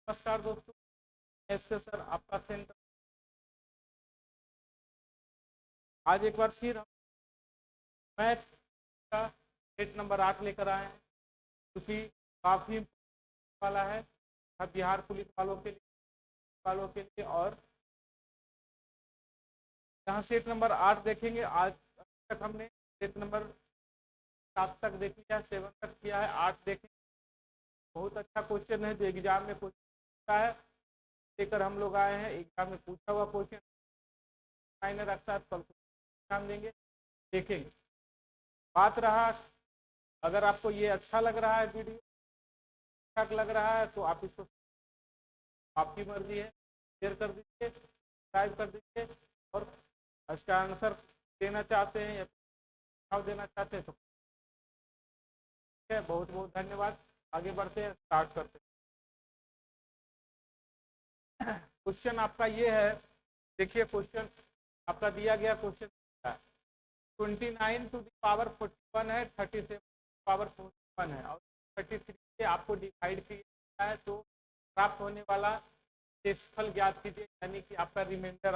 नमस्कार दोस्तों, SK sir आपका सेंटर। आज एक बार फिर हम मैथ का सेट नंबर 8 लेकर आए हैं, क्योंकि काफ़ी वाला है बिहार पुलिस वालों के लिए। और यहाँ सेट नंबर 8 देखेंगे। आज तक हमने सेट नंबर 7 तक देख लिया, 7 तक किया है, 8 देखें। बहुत अच्छा क्वेश्चन है जो एग्जाम में क्वेश्चन है, लेकर हम लोग आए हैं। एग्जाम में पूछा हुआ क्वेश्चन मायने रखता है, कल एग्जाम देंगे, देखेंगे। बात रहा, अगर आपको ये अच्छा लग रहा है, वीडियो ठीक लग रहा है, तो आप इसको, आपकी मर्जी है, शेयर कर दीजिए, सब्सक्राइब कर दीजिए। और इसका आंसर देना चाहते हैं या सुझाव देना चाहते हैं तो ठीक है। बहुत बहुत धन्यवाद। आगे बढ़ते हैं, स्टार्ट करते हैं। क्वेश्चन आपका ये है, देखिए क्वेश्चन आपका दिया गया क्वेश्चन 29 टू द पावर 41 है, 37 पावर 41 है और 33 से आपको डिवाइड किया है, तो प्राप्त होने वाला शेषफल ज्ञात कीजिए। यानी कि आपका रिमाइंडर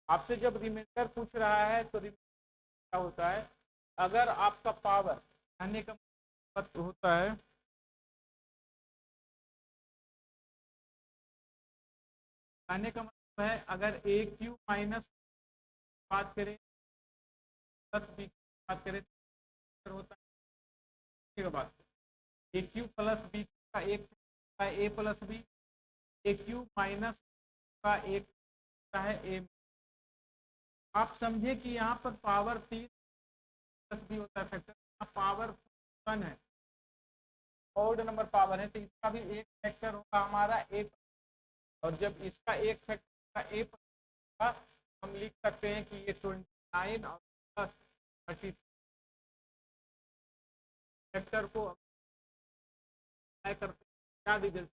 आपसे जब रिमाइंडर पूछ रहा है तो रिमाइंडर क्या होता है, अगर आपका पावर कहने का मतलब होता है, कहने का मतलब है अगर ए क्यू माइनस बात करें प्लस बी की बात करें तो होता है बात ए क्यू प्लस बी का एक ए प्लस बी, ए क्यू माइनस का एक है ए। आप समझे कि यहाँ पर पावर 3 प्लस बी होता है फैक्टर, पावर 1 है, ऑड नंबर पावर है, तो इसका भी एक फैक्टर होगा हमारा ए। और जब इसका एक फैक्टर का ए होगा, हम लिख सकते हैं कि ये 29 और प्लस 30 फैक्टर को करते क्या डिटेल्स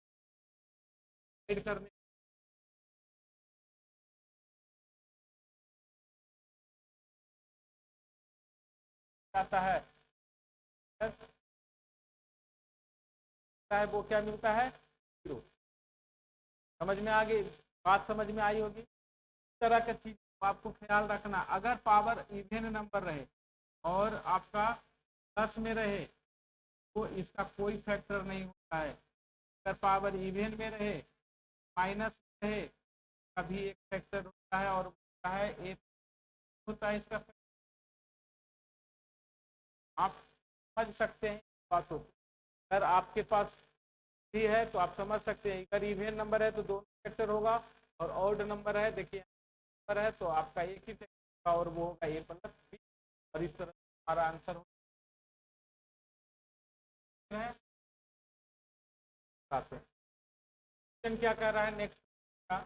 ऐड करने जाता है वो क्या मिलता है, 0। समझ में आ गई बात, समझ में आई होगी। इस तरह का चीज आपको ख्याल रखना, अगर पावर इवन नंबर रहे और आपका 10 में रहे तो इसका कोई फैक्टर नहीं होता है। अगर पावर इवन में रहे, माइनस रहे, कभी एक फैक्टर होता है और होता है ए होता है इसका फैक्टर। आप समझ सकते हैं बातों को। अगर आपके पास भी है तो आप समझ सकते हैं, अगर इवन नंबर है तो दोनों फैक्टर होगा, और ऑड नंबर है, देखिए नंबर है तो आपका एक ही फैक्टर होगा और वो होगा ए प्लस बी। और इस तरह हमारा आंसर है। क्वेश्चन क्या कर रहा है, नेक्स्ट कह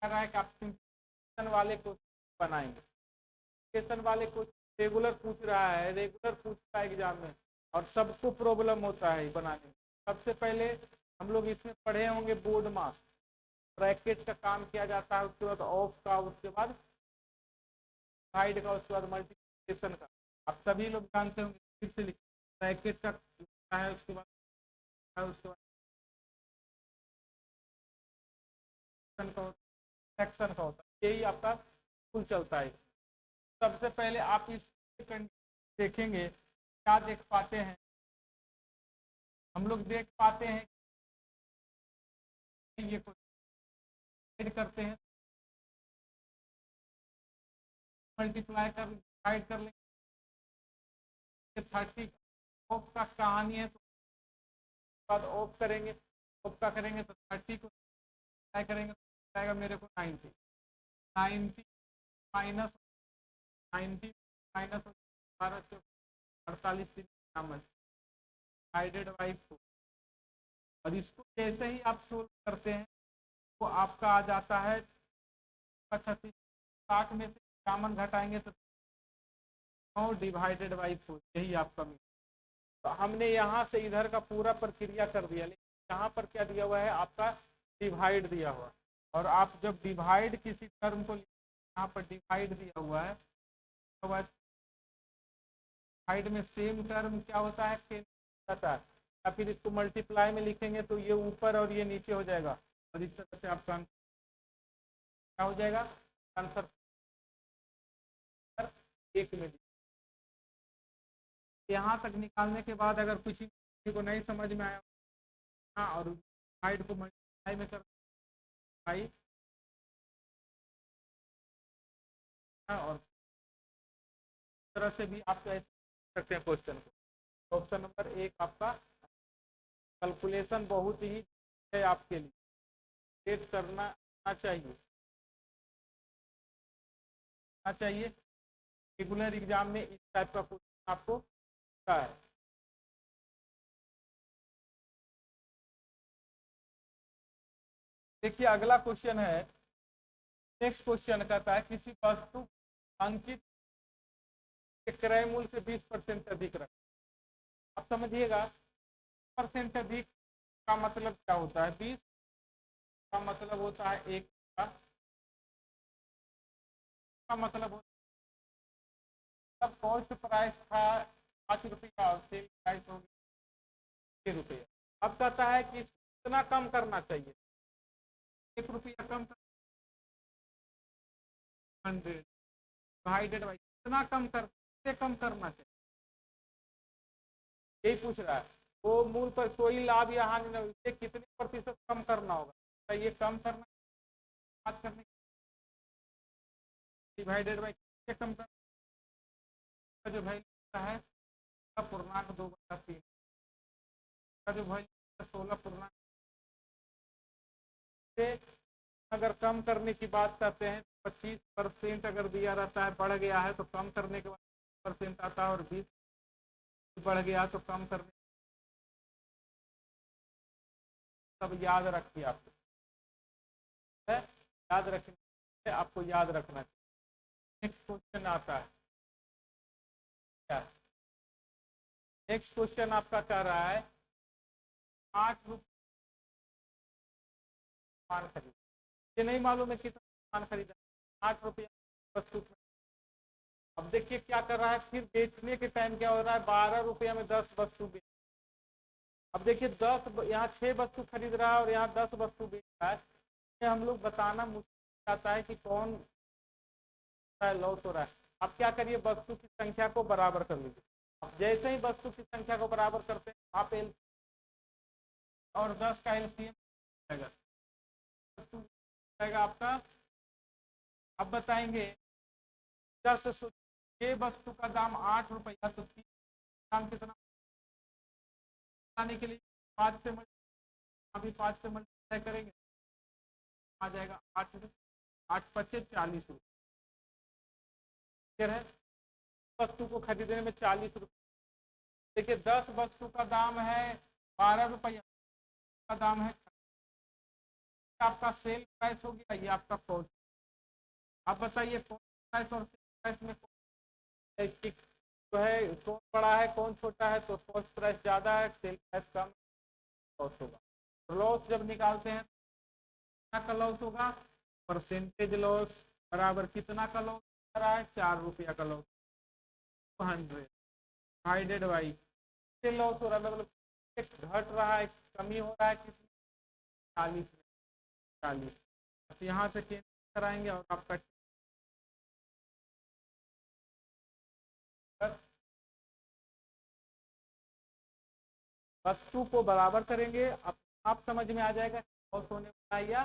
रहा है कि आप सिंपल वाले क्वेश्चन बनाएंगे। क्वेश्चन वाले क्वेश्चन रेगुलर पूछ रहा है, रेगुलर पूछता है एग्जाम में, और सबको प्रॉब्लम होता है बनाने में। सबसे पहले हम लोग इसमें पढ़े होंगे बोर्ड मास, ब्रैकेट का काम किया जाता है, उसके बाद ऑफ का, उसके बाद साइड का, उसके बाद मल्टीप्लिकेशन का। आप सभी लोग जानते होंगे, फिर से लिखिए, ब्रैकेट का है, उसके बाद सेक्शन का होता है, यही आपका कुल चलता है। सबसे पहले आप इस देखेंगे, क्या देख पाते हैं, हम लोग देख पाते हैं कि ये कुछ ऐड करते हैं, मल्टीप्लाई कर डिवाइड कर लेंगे। 30 ऑफ का कहानी है, तो बाद ऑफ करेंगे, ऑफ का करेंगे तो 30 को ट्राई करेंगे तो आएगा मेरे को 90, 90 माइनस 90 माइनस 48 डिवाइडेड बाई 4। और इसको जैसे ही आप सोल्व करते हैं तो आपका आ जाता है 36। 60 में से 51 घटाएंगे तो 9 डिवाइडेड बाई 4, यही आपका मिला। तो हमने यहाँ से इधर का पूरा प्रक्रिया कर दिया, लेकिन यहाँ पर क्या दिया हुआ है, आपका डिवाइड दिया हुआ। और आप जब डिवाइड किसी टर्म को, यहाँ पर डिवाइड दिया हुआ है, डिवाइड में सेम टर्म क्या होता है, कैंसिल होता है। या फिर इसको मल्टीप्लाई में लिखेंगे तो ये ऊपर और ये नीचे हो जाएगा, और इस तरह से आपका क्या हो जाएगा, आंसर 1 में। यहाँ तक निकालने के बाद अगर किसी को नहीं समझ में आया, और साइड को मल्टीप्लाई में कर और तरह से भी आप कैसे सकते हैं क्वेश्चन को। ऑप्शन नंबर 1 आपका कैलकुलेशन बहुत ही है आपके लिए, सेट करना चाहिए रेगुलर एग्जाम में इस टाइप का क्वेश्चन आपको होता है। देखिए अगला क्वेश्चन है, नेक्स्ट क्वेश्चन कहता है किसी वस्तु अंकित क्रय मूल्य से 20% अधिक रख। अब समझिएगा % अधिक का मतलब क्या होता है, 20 का मतलब होता है 1 का मतलब होता है कॉस्ट प्राइस था 5 रुपया और सेल प्राइस हो गया 6 रुपया। अब कहता है कि कितना कम करना चाहिए, 1 रुपया कम, 100 डिवाइडेड बाई कितना कम करना चाहिए, यही पूछ रहा है। वो मूल पर कोई लाभ या हानि नहीं, इसे कितने प्रतिशत कम करना होगा, तो ये कम करना बात करने डिवाइडेड बाई कितने कम करना, जो वैल्यू है पूर्णांक 2/3 का जो वैल्यू 16 से अगर कम करने की बात करते हैं 25% अगर दिया रहता है, बढ़ गया है तो कम करने के बाद % आता है, और 20 बढ़ गया तो कम करने, सब याद रखिए आपको, याद रखने आपको याद रखना चाहिए। नेक्स्ट क्वेश्चन आता है क्या, नेक्स्ट क्वेश्चन आपका कह रहा है 8 रुपये सामान खरीदा, ये नहीं मालूम है कितना सामान खरीदा, 8 रुपया वस्तु। अब देखिए क्या कर रहा है, फिर बेचने के टाइम क्या हो रहा है, 12 रुपया में 10 वस्तु बेच। अब देखिए 10, यहाँ 6 वस्तु खरीद रहा है और यहाँ 10 वस्तु बेच रहा है, हम लोग बताना मुश्किल आता है कि कौन लॉस हो रहा है। अब क्या करिए, वस्तु की संख्या को बराबर कर लीजिए। अब जैसे ही वस्तु की संख्या को बराबर करते हैं आप और 10 का एलसीएम जाएगा आपका। अब बताएंगे 10 ये वस्तु का दाम 8 रुपया, तो दाम कितना के लिए 5 से अभी 5 से मल्टीप्लाई करेंगे आ जाएगा 8 पचे 40 रुपये है, वस्तु को खरीदने में 40 रुपये। देखिए 10 वस्तु का दाम है 12 रुपया, का दाम है आपका सेल प्राइस हो गया, ये आपका कॉस्ट। आप बताइए कॉस्ट प्राइस और सेल प्राइस में जो है कौन बड़ा है कौन छोटा है, तो कॉस्ट प्राइस ज़्यादा है, सेल प्राइस कम, लॉस होगा। लॉस जब निकालते हैं कितना का लॉस होगा, परसेंटेज लॉस बराबर कितना का लॉस हो रहा है, 4 रुपया का लॉस, 100 डिवाइडेड बाई लॉस हो रहा है, मतलब घट रहा है, कमी हो रहा है किसमें, 40। तो यहाँ से चेंज कराएंगे और आपका वस्तु को बराबर करेंगे, आप समझ में आ जाएगा लॉस होने वाला है या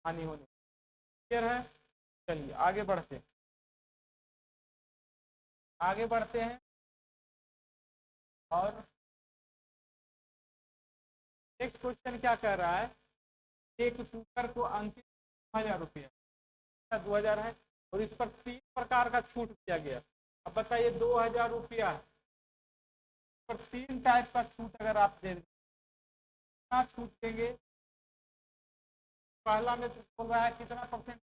हानि होने, क्लियर है। चलिए आगे बढ़ते हैं और नेक्स्ट क्वेश्चन क्या कह रहा है, एक कुकर को अंकित 2000 रुपया 2000 है और इस पर 3 प्रकार का छूट दिया गया। अब बताइए 2000 रुपया पर 3 टाइप का छूट अगर आप दे कितना छूट देंगे, पहला में बोल रहा है कितना %,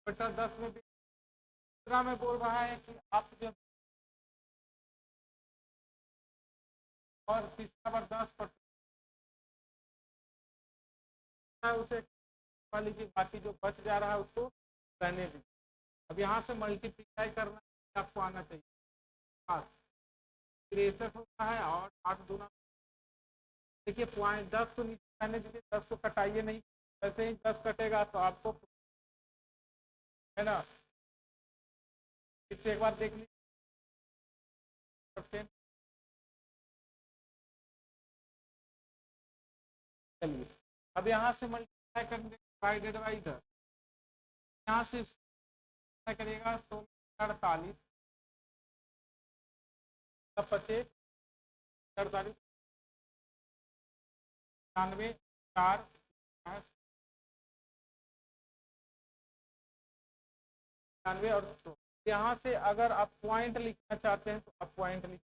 बटा 10 में, दूसरा में बोल रहा है कि आप जो, और तीसरा पर 10% उसे वाली की, बाकी जो बच जा रहा है उसको रहने दीजिए। अब यहाँ से मल्टीप्लाई करना आपको आना चाहिए, 63 होता है और 8 दूना, देखिए पॉइंट 10 को नीचे रहने दीजिए, 10 को कटाइए नहीं, वैसे ही 10 कटेगा तो आपको, है ना। इसे एक बार देख लीजिए। चलिए अब यहाँ से मल्टीप्लाई करेंगे डिवाइडेड बाई 10, यहाँ से करिएगा 16 48 48 94 4 99 और 100। यहाँ से अगर आप पॉइंट लिखना चाहते हैं तो आप पॉइंट लिख,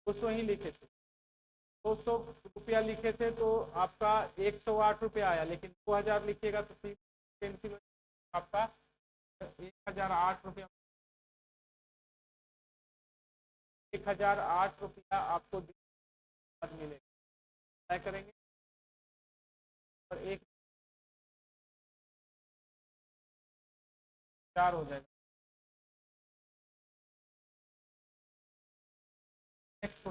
उसको ही लिखे थे 200 रुपया लिखे थे तो आपका 108 रुपया आया, लेकिन 2000 लिखिएगा तो फिर कैंसिल आपका 1008 रुपया, 1008 रुपया आपको मिलेगा। क्या करेंगे और 1,4 हो जाएगा। नेक्स्ट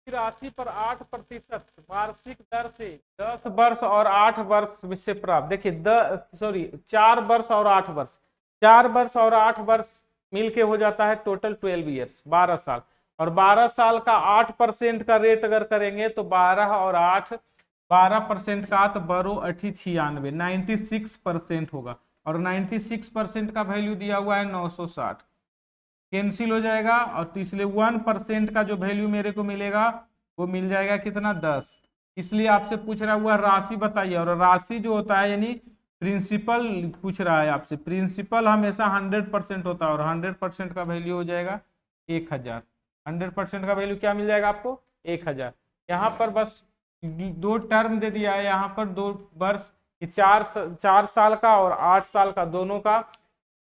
राशि पर 8% वार्षिक दर से 10 वर्ष और 8 वर्ष से प्राप्त, देखिए 4 वर्ष और 8 वर्ष, 4 वर्ष और 8 वर्ष मिलके हो जाता है टोटल 12 ईयर्स, 12 साल। और 12 साल का 8% का रेट अगर करेंगे तो 12 और 8 12% का तो 12×8 = 96% होगा। और 96% का वैल्यू दिया हुआ है 960, कैंसिल हो जाएगा। और तो इसलिए 1% का जो वैल्यू मेरे को मिलेगा वो मिल जाएगा कितना 10। इसलिए आपसे पूछ रहा हुआ राशि बताइए, और राशि जो होता है यानी प्रिंसिपल पूछ रहा है आपसे, प्रिंसिपल हमेशा 100% होता है और 100% का वैल्यू हो जाएगा 1000। 100% का वैल्यू क्या मिल जाएगा आपको 1000। यहाँ पर बस 2 टर्म दे दिया है, यहाँ पर 2 वर्ष, 4 साल का और 8 साल का दोनों का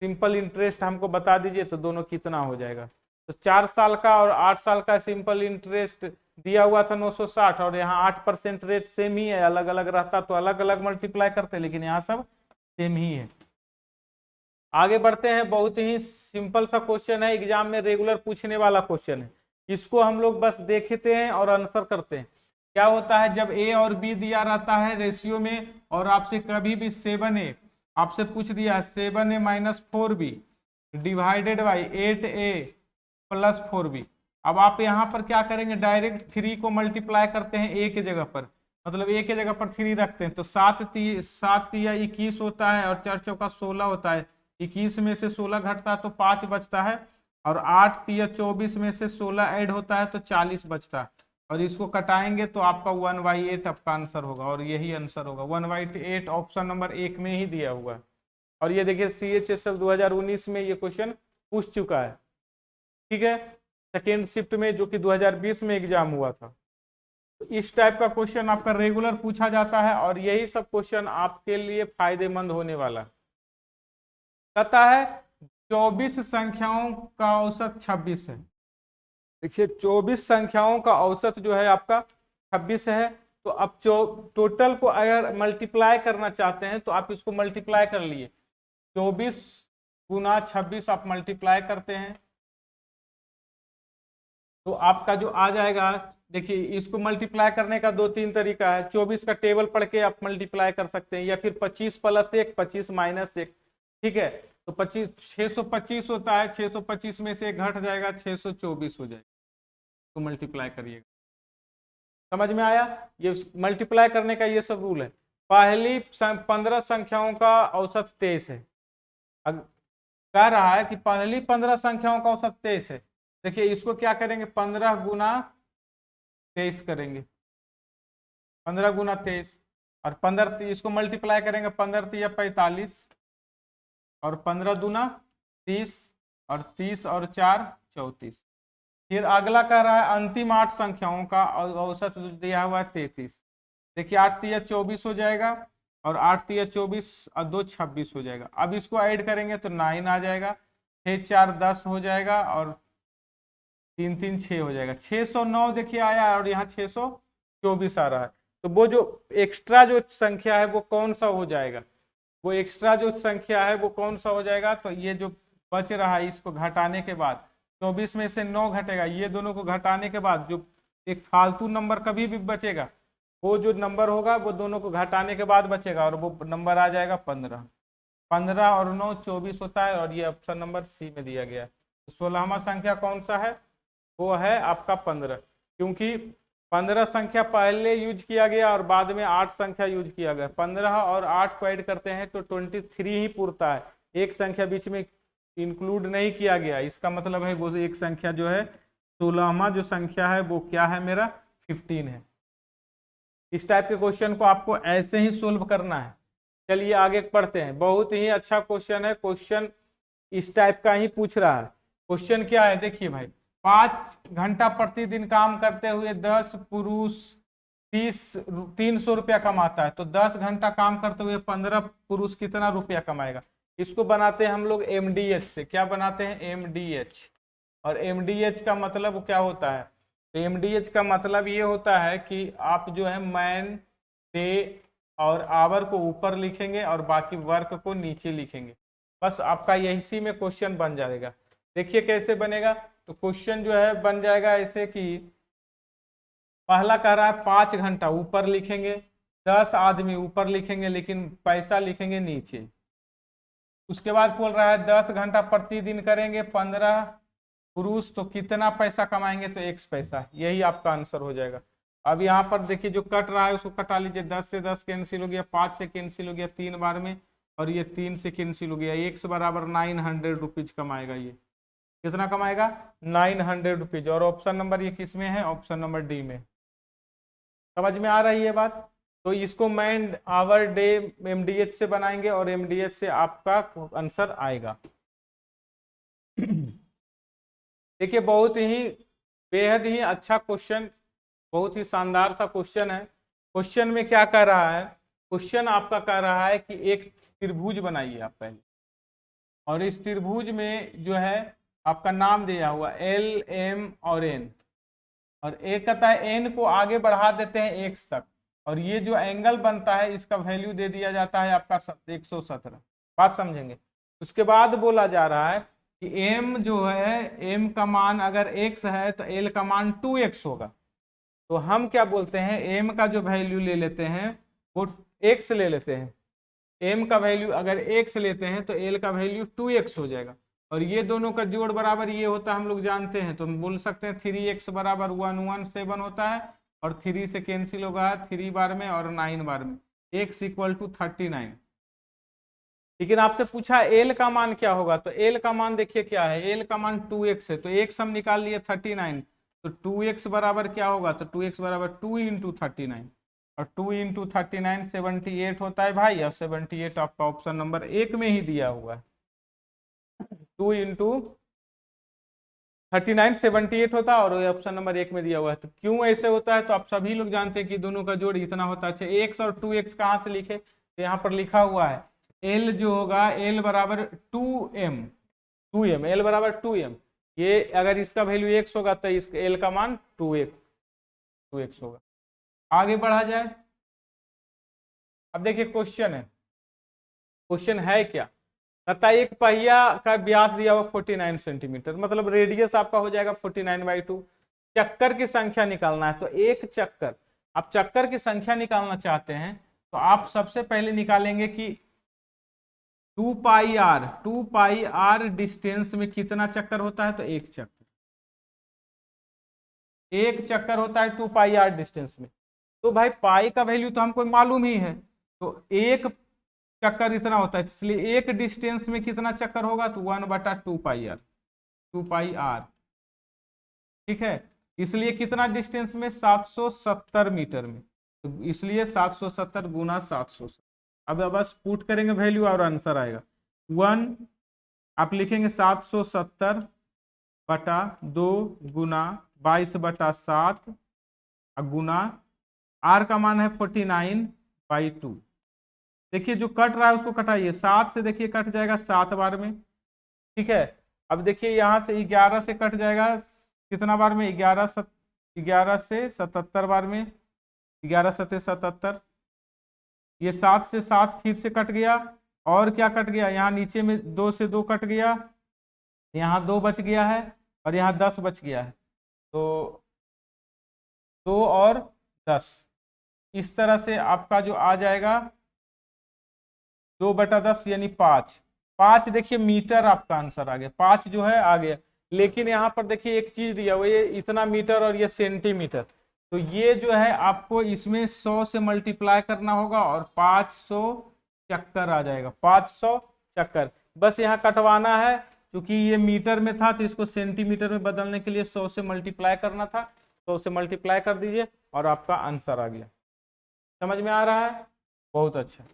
सिंपल इंटरेस्ट हमको बता दीजिए तो दोनों कितना हो जाएगा। तो 4 साल का और 8 साल का सिंपल इंटरेस्ट दिया हुआ था 960, और यहाँ 8% रेट सेम ही है, अलग अलग रहता तो अलग अलग मल्टीप्लाई करते, लेकिन यहाँ सब सेम ही है। आगे बढ़ते हैं, बहुत ही सिंपल सा क्वेश्चन है, एग्जाम में रेगुलर पूछने वाला क्वेश्चन है। इसको हम लोग बस देखते हैं और आंसर करते हैं। क्या होता है जब ए और बी दिया रहता है रेशियो में, और आपसे कभी भी 7A आपसे पूछ दिया 7A - 4B divided by 8A + 4B। अब आप यहाँ पर क्या करेंगे, डायरेक्ट 3 को मल्टीप्लाई करते हैं ए के जगह पर, मतलब ए के जगह पर 3 रखते हैं तो 7 तिया 21 होता है और 4 चौका 16 होता है। 21 में से 16 घटता है तो 5 बचता है, और 8 तिया 24 में से 16 ऐड होता है तो 40 बचता है। और इसको कटाएंगे तो आपका 1/8 आपका आंसर होगा, और यही आंसर होगा 1/8, ऑप्शन नंबर 1 में ही दिया हुआ है। और ये देखिए CHSL 2019 में ये क्वेश्चन पूछ चुका है, ठीक है, सेकेंड शिफ्ट में, जो कि 2020 में एग्जाम हुआ था। तो इस टाइप का क्वेश्चन आपका रेगुलर पूछा जाता है, और यही सब क्वेश्चन आपके लिए फायदेमंद होने वाला कहता है 24 संख्याओं का औसत 26 है। देखिए 24 संख्याओं का औसत जो है आपका 26 है। तो अब टोटल को अगर मल्टीप्लाई करना चाहते हैं तो आप इसको मल्टीप्लाई कर लिए, 24 × 26 आप मल्टीप्लाई करते हैं तो आपका जो आ जाएगा, देखिए इसको मल्टीप्लाई करने का 2-3 तरीका है। 24 का टेबल पढ़ के आप मल्टीप्लाई कर सकते हैं, या फिर 25 + 1 25 - 1, ठीक है। तो 625 होता है, 625 में से 1 घट जाएगा 624 हो जाएगा, तो मल्टीप्लाई करिएगा। समझ में आया, ये मल्टीप्लाई करने का ये सब रूल है। पहली 15 संख्याओं का औसत 23 है। कह रहा है कि पहली 15 संख्याओं का औसत 23 है। देखिए इसको क्या करेंगे, 15 × 23 करेंगे, 15 × 23, और 15 इसको मल्टीप्लाई करेंगे, 15 तिया 45, और 15 दूना 30, और 30 और 4 34। फिर अगला कह रहा है अंतिम 8 संख्याओं का औसत दिया हुआ है 33। देखिए 8 तिया 24 हो जाएगा, और 8 तिया 24 और 2 26 हो जाएगा। अब इसको ऐड करेंगे तो 9 आ जाएगा, 6 4 10 हो जाएगा और 3 3 6 हो जाएगा। 609 देखिए आया और यहाँ 624 आ रहा है। तो वो जो एक्स्ट्रा जो संख्या है वो कौन सा हो जाएगा, वो एक्स्ट्रा जो संख्या है वो कौन सा हो जाएगा, तो ये जो बच रहा है इसको घटाने के बाद 24 में से 9 घटेगा, ये दोनों को घटाने के बाद जो एक फालतू नंबर कभी भी बचेगा वो जो नंबर होगा वो दोनों को घटाने के बाद बचेगा और वो नंबर आ जाएगा 15। 15 और 9 24 होता है और ये ऑप्शन नंबर सी में दिया गया है। तो 16वां संख्या कौन सा है, वो है आपका 15, क्योंकि 15 संख्या पहले यूज किया गया और बाद में 8 संख्या यूज किया गया। 15 और 8 को ऐड करते हैं तो 23 ही पूरता है, एक संख्या बीच में इंक्लूड नहीं किया गया। इसका मतलब है वो एक संख्या जो है 16वां जो संख्या है वो क्या है, मेरा 15 है। इस टाइप के क्वेश्चन को आपको ऐसे ही सोल्व करना है। चलिए आगे पढ़ते हैं। बहुत ही अच्छा क्वेश्चन है, क्वेश्चन इस टाइप का ही पूछ रहा है। क्वेश्चन क्या है देखिए भाई, 5 घंटा प्रतिदिन काम करते हुए 10 पुरुष 300 रुपया कमाता है, तो 10 घंटा काम करते हुए 15 पुरुष कितना रुपया कमाएगा। इसको बनाते हैं हम लोग MDH से। क्या बनाते हैं, MDH। और MDH का मतलब क्या होता है, तो MDH का मतलब ये होता है कि आप जो है मैन डे और आवर को ऊपर लिखेंगे और बाकी वर्क को नीचे लिखेंगे। बस आपका यही में क्वेश्चन बन जाएगा। देखिए कैसे बनेगा, तो क्वेश्चन जो है बन जाएगा ऐसे कि पहला कह रहा है 5 घंटा ऊपर लिखेंगे, 10 आदमी ऊपर लिखेंगे लेकिन पैसा लिखेंगे नीचे। उसके बाद बोल रहा है 10 घंटा प्रतिदिन करेंगे 15 पुरुष, तो कितना पैसा कमाएंगे, तो X पैसा। यही आपका आंसर हो जाएगा। अब यहाँ पर देखिए जो कट रहा है उसको कटा लीजिए, 10 से 10 कैंसिल हो गया, 5 से कैंसिल हो गया 3 बार में, और ये 3 से कैंसिल हो गया। X बराबर 900 रुपीज कमाएगा। ये कितना कमाएगा, 900 रुपीज। और ऑप्शन नंबर ये किस में है, ऑप्शन नंबर डी में। समझ में आ रही है बात। तो इसको मैन आवर डे MDH से बनाएंगे और MDH से आपका आंसर आएगा। देखिए बहुत ही बेहद ही अच्छा क्वेश्चन, बहुत ही शानदार सा क्वेश्चन है। क्वेश्चन में क्या कह रहा है, क्वेश्चन आपका कह रहा है कि एक त्रिभुज बनाइए आप पहले, और इस त्रिभुज में जो है आपका नाम दिया हुआ L M और N, और एक कहता है N को आगे बढ़ा देते हैं X तक, और ये जो एंगल बनता है इसका वैल्यू दे दिया जाता है आपका 117। बात समझेंगे। उसके बाद बोला जा रहा है कि M जो है, M का मान अगर X है तो L का मान 2X होगा। तो हम क्या बोलते हैं, M का जो वैल्यू ले लेते हैं वो X ले लेते हैं। M का वैल्यू अगर X लेते हैं तो L का वैल्यू 2X हो जाएगा, और ये दोनों का जोड़ बराबर ये होता है, हम लोग जानते हैं। तो हम बोल सकते हैं 3x बराबर 117 होता है, और 3 से कैंसिल होगा 3 बार में और 9 बार में, x इक्वल टू 39। लेकिन आपसे पूछा L का मान क्या होगा, तो L का मान देखिए क्या है, L का मान 2x है, तो x हम निकाल लिए 39, तो 2x बराबर क्या होगा, तो 2x बराबर 2 इंटू 39, और 2 इंटू 39 78 होता है भाई, और 78 आपका ऑप्शन नंबर 1 में ही दिया हुआ है। 2 इंटू 39 78 होता है, और ऑप्शन नंबर 1 में दिया हुआ है। तो क्यों ऐसे होता है, तो आप सभी लोग जानते हैं कि दोनों का जोड़ इतना होता है। अच्छा, x और 2x कहाँ से लिखे, तो यहाँ पर लिखा हुआ है L जो होगा L बराबर 2m, L बराबर 2m। ये अगर इसका वैल्यू x होगा तो इसका L का मान 2x होगा। आगे बढ़ा जाए। अब देखिए क्वेश्चन है, क्वेश्चन है क्या, कहता है एक पहिया का व्यास दिया हुआ 49 सेंटीमीटर, मतलब रेडियस आपका हो जाएगा 49/2। चक्कर की संख्या निकालना है, तो एक चक्कर, आप चक्कर की संख्या निकालना चाहते हैं तो आप सबसे पहले निकालेंगे कि 2 पाई आर डिस्टेंस में कितना चक्कर होता है, तो एक चक्कर होता है 2 पाई आर डिस्टेंस में। तो भाई पाई का वैल्यू तो हमको मालूम ही है, तो एक चक्कर इतना होता है, इसलिए एक डिस्टेंस में कितना चक्कर होगा, तो 1/2 पाई आर। ठीक है, इसलिए कितना डिस्टेंस में, 770 मीटर में, तो इसलिए 770 गुना 770। अब बस पुट करेंगे वैल्यू और आंसर आएगा 1। आप लिखेंगे 770/2 गुना 22/7 गुना आर का मान है 49/2। देखिए जो कट रहा है उसको कटाइए, 7 से देखिए कट जाएगा 7 बार में, ठीक है। अब देखिए यहाँ से 11 से कट जाएगा कितना बार में, 11 से 77 बार में, 11 सत्ते 77। ये 7 से 7 फिर से कट गया, और क्या कट गया, यहाँ नीचे में 2 से 2 कट गया, यहाँ 2 बच गया है, और यहाँ 10 बच गया है। तो 2 और 10, इस तरह से आपका जो आ जाएगा 2/10 यानी 5। 5 देखिए मीटर आपका आंसर आ गया, 5 जो है आ गया। लेकिन यहाँ पर देखिए एक चीज दिया हुआ, ये इतना मीटर और ये सेंटीमीटर, तो ये जो है आपको इसमें 100 से मल्टीप्लाई करना होगा और 500 चक्कर आ जाएगा, 500 चक्कर। बस यहाँ कटवाना है, क्योंकि ये मीटर में था तो इसको सेंटीमीटर में बदलने के लिए 100 से मल्टीप्लाई करना था, 100 से मल्टीप्लाई कर दीजिए और आपका आंसर आ गया। समझ में आ रहा है, बहुत अच्छा।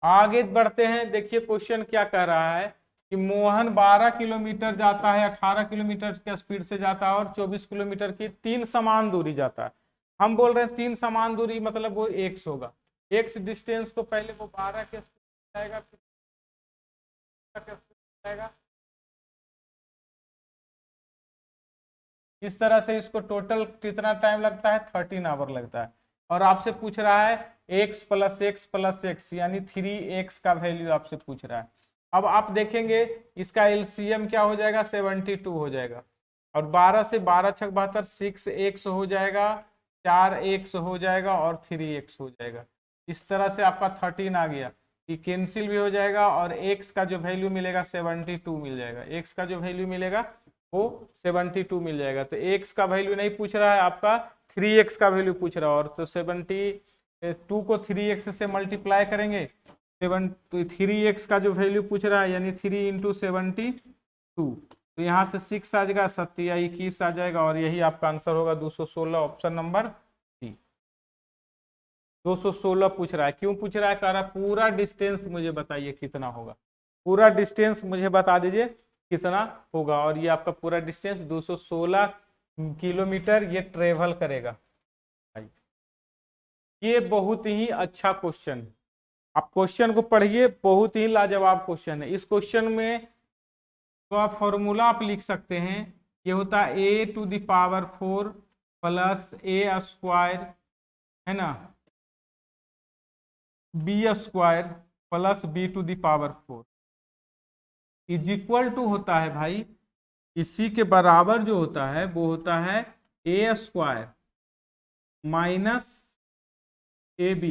आगे बढ़ते हैं, देखिए क्वेश्चन क्या कह रहा है कि मोहन 12 किलोमीटर जाता है, 18 किलोमीटर के स्पीड से जाता है और 24 किलोमीटर की 3 समान दूरी जाता है। हम बोल रहे हैं 3 समान दूरी मतलब वो एक्स होगा, एक्स डिस्टेंस को पहले वो 12 के स्पीड जाएगा, फिर जाएगा, इस तरह से इसको टोटल कितना टाइम लगता है, 13 आवर लगता है। और आपसे पूछ रहा है x plus x plus x यानी 3x का वैल्यू आपसे पूछ रहा है। अब आप देखेंगे इसका एलसीएम क्या हो जाएगा, 72 हो जाएगा, और 12 से 12 छक 72, 6x हो जाएगा, 4x हो जाएगा और 3x हो जाएगा। इस तरह से आपका 13 आ गया, ये कैंसिल भी हो जाएगा और x का जो वैल्यू मिलेगा 72 मिल जाएगा, x का जो वैल्यू मिलेगा वो 72 मिल जाएगा। तो x का वैल्यू नहीं पूछ रहा है आपका, 3x का वैल्यू पूछ रहा है, और तो 72 को 3x से मल्टीप्लाई करेंगे, 3x का जो वैल्यू पूछ रहा है यानी 3 इंटू 72, तो यहाँ से 6 आ जाएगा, 7 या 21 आ जाएगा, और यही आपका आंसर होगा 216, ऑप्शन नंबर सी। 216 पूछ रहा है, क्यों पूछ रहा है, कह रहा है पूरा डिस्टेंस मुझे बताइए कितना होगा, पूरा डिस्टेंस मुझे बता दीजिए कितना होगा, और ये आपका पूरा डिस्टेंस 216 किलोमीटर ये ट्रेवल करेगा। ये बहुत ही अच्छा क्वेश्चन, आप क्वेश्चन को पढ़िए, बहुत ही लाजवाब क्वेश्चन है। इस क्वेश्चन में तो आप फॉर्मूला आप लिख सकते हैं, ये होता है a⁴ प्लस a² है ना, b² plus b⁴ is equal to होता है भाई, इसी के बराबर जो होता है वो होता है a² minus ab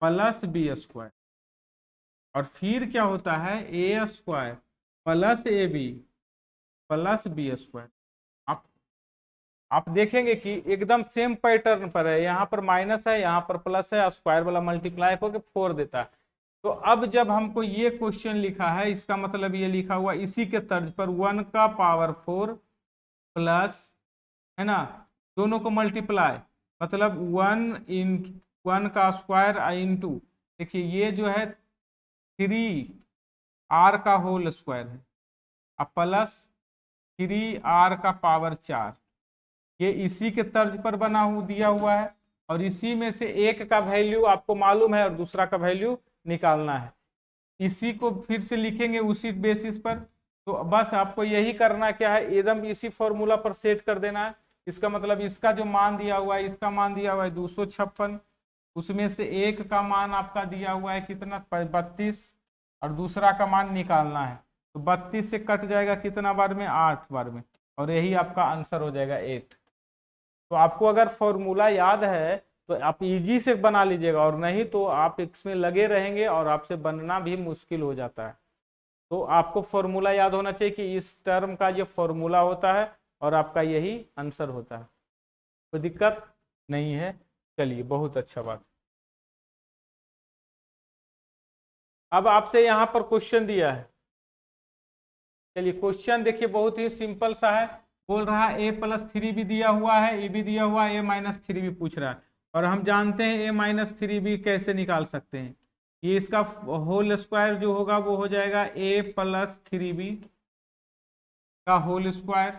plus b², और फिर क्या होता है a² plus ab plus b²। आप देखेंगे कि एकदम सेम पैटर्न पर है, यहाँ पर माइनस है, यहाँ पर प्लस है, स्क्वायर वाला मल्टीप्लाई होकर 4 देता है। तो अब जब हमको ये क्वेश्चन लिखा है, इसका मतलब ये लिखा हुआ इसी के तर्ज पर 1 का पावर 4 प्लस, है ना, दोनों को मल्टीप्लाई, मतलब 1 का स्क्वायर इंटू, देखिए ये जो है 3r का होल स्क्वायर है, अब प्लस 3r का पावर 4, ये इसी के तर्ज पर बना दिया हुआ है, और इसी में से एक का वैल्यू आपको मालूम है और दूसरा का वैल्यू निकालना है। इसी को फिर से लिखेंगे उसी बेसिस पर, तो बस आपको यही करना क्या है, एकदम इसी फॉर्मूला पर सेट कर देना है। इसका मतलब इसका जो मान दिया हुआ है, इसका मान दिया हुआ है 256, उसमें से एक का मान आपका दिया हुआ है कितना, 32, और दूसरा का मान निकालना है। तो 32 से कट जाएगा कितना बार में, 8 बार में, और यही आपका आंसर हो जाएगा 8। तो आपको अगर फॉर्मूला याद है तो आप इजी से बना लीजिएगा, और नहीं तो आप इसमें लगे रहेंगे और आपसे बनना भी मुश्किल हो जाता है। तो आपको फॉर्मूला याद होना चाहिए कि इस टर्म का ये फॉर्मूला होता है और आपका यही आंसर होता है, कोई दिक्कत नहीं है। चलिए बहुत अच्छा बात। अब आपसे यहाँ पर क्वेश्चन दिया है, चलिए क्वेश्चन देखिए बहुत ही सिंपल सा है, बोल रहा है a+3 भी दिया हुआ है, ए भी दिया हुआ है, a-3 भी पूछ रहा है, और हम जानते हैं a-3 भी कैसे निकाल सकते हैं। ये इसका होल स्क्वायर जो होगा वो हो जाएगा a+3b का होल स्क्वायर,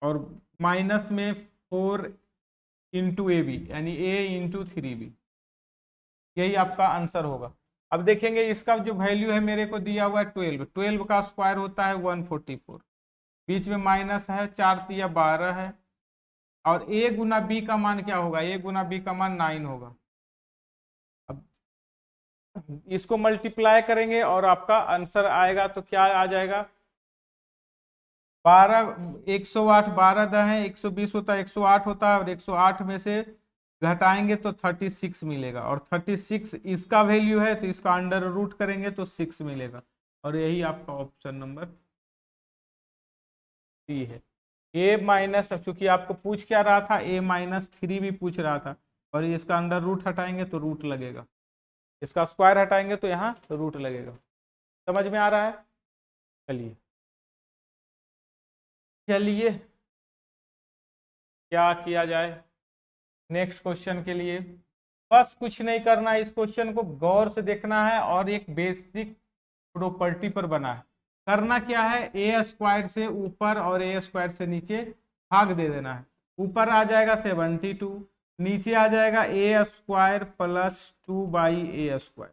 और माइनस में 4 इंटू ab यानी a इंटू 3b, यही आपका आंसर होगा। अब देखेंगे इसका जो वैल्यू है मेरे को दिया हुआ है 12, 12 का स्क्वायर होता है 144, बीच में माइनस है, 4 तिया 12 है, और a गुना बी का मान क्या होगा, a गुना बी का मान 9 होगा। अब इसको मल्टीप्लाई करेंगे और आपका आंसर आएगा तो क्या आ जाएगा, 12, 108, 12 द है 120 होता है, 108 होता है, और 108 में से घटाएंगे तो 36 मिलेगा, और 36 इसका वैल्यू है तो इसका अंडर रूट करेंगे तो 6 मिलेगा, और यही आपका ऑप्शन नंबर सी है। ए माइनस, चूंकि आपको पूछ क्या रहा था, a-3 भी पूछ रहा था, और इसका अंडर रूट हटाएंगे तो रूट लगेगा, इसका स्क्वायर हटाएंगे तो यहाँ रूट लगेगा। समझ में आ रहा है? चलिए चलिए क्या किया जाए नेक्स्ट क्वेश्चन के लिए। बस कुछ नहीं करना है, इस क्वेश्चन को गौर से देखना है और एक बेसिक प्रॉपर्टी पर बना है। करना क्या है, ए स्क्वायर से ऊपर और ए स्क्वायर से नीचे भाग दे देना है। ऊपर आ जाएगा 72, नीचे आ जाएगा ए स्क्वायर प्लस 2/a²,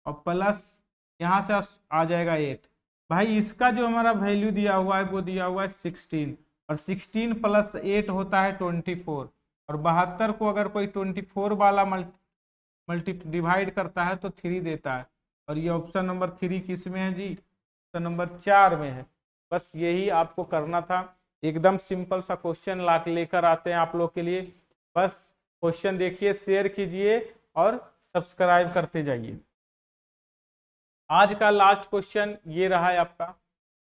और प्लस यहाँ से आ जाएगा 8। भाई इसका जो हमारा वैल्यू दिया हुआ है वो दिया हुआ है 16, और 16 प्लस 8 होता है 24, और 72 को अगर कोई 24 वाला मल्टी डिवाइड करता है तो 3 देता है, और ये ऑप्शन नंबर 3 किस में है जी, ऑप्शन नंबर 4 में है। बस यही आपको करना था, एकदम सिंपल सा क्वेश्चन ला लेकर आते हैं आप लोग के लिए। बस क्वेश्चन देखिए, शेयर कीजिए और सब्सक्राइब करते जाइए। आज का लास्ट क्वेश्चन ये रहा है आपका।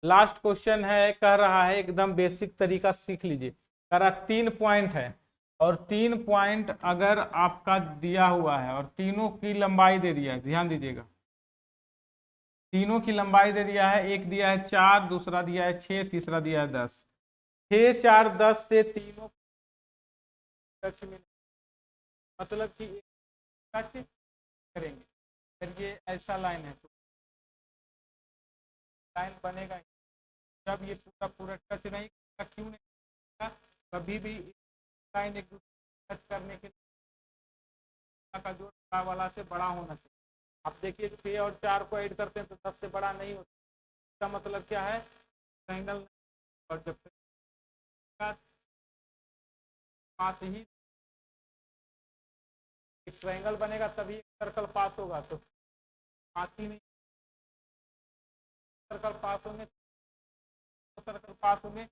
लास्ट क्वेश्चन है, कह रहा है एकदम बेसिक तरीका सीख लीजिए। कह रहा 3 पॉइंट है, और 3 पॉइंट अगर आपका दिया हुआ है और तीनों की लंबाई दे दिया है, ध्यान दीजिएगा, तीनों की लंबाई दे दिया है, एक दिया है 4, दूसरा दिया है 6, तीसरा दिया है 10। 6, 4, 10 से तीनों टच में, मतलब कि टच करेंगे। फिर ये ऐसा लाइन है तो लाइन बनेगा, जब ये पूरा पूरा टच नहीं करेगा, क्यों नहीं करेगा, कभी भी लाइन एक दूसरे टच करने के लिए का जोड़ वाला से बड़ा होना चाहिए। आप देखिए 6 और 4 को ऐड करते हैं तो 10 से बड़ा नहीं होता। इसका मतलब क्या है, ट्रायंगल, और जब पास ही ट्रायंगल बनेगा तभी सर्कल पास होगा, तो पास ही नहीं सर्कल पास होंगे, सर्कल पास होंगे।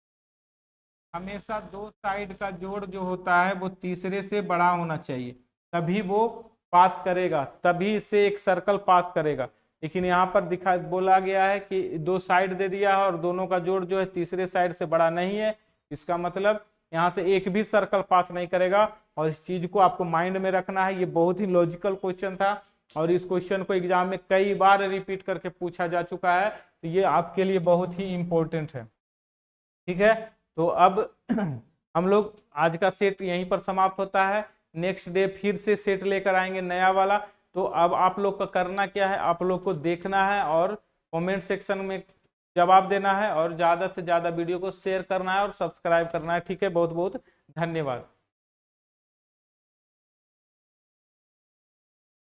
हमेशा दो साइड का जोड़ जो होता है वो तीसरे से बड़ा होना चाहिए, तभी वो पास करेगा, तभी इससे एक सर्कल पास करेगा। लेकिन यहाँ पर बोला गया है कि दो साइड दे दिया है और दोनों का जोड़ जो है तीसरे साइड से बड़ा नहीं है, इसका मतलब यहाँ से एक भी सर्कल पास नहीं करेगा। और इस चीज को आपको माइंड में रखना है, ये बहुत ही लॉजिकल क्वेश्चन था, और इस क्वेश्चन को एग्जाम में कई बार रिपीट करके पूछा जा चुका है, तो ये आपके लिए बहुत ही इंपॉर्टेंट है। ठीक है, तो अब हम लोग आज का सेट यहीं पर समाप्त होता है। नेक्स्ट डे फिर से सेट लेकर आएंगे नया वाला। तो अब आप लोग का करना क्या है, आप लोग को देखना है और कमेंट सेक्शन में जवाब देना है, और ज़्यादा से ज़्यादा वीडियो को शेयर करना है और सब्सक्राइब करना है। ठीक है, बहुत बहुत धन्यवाद।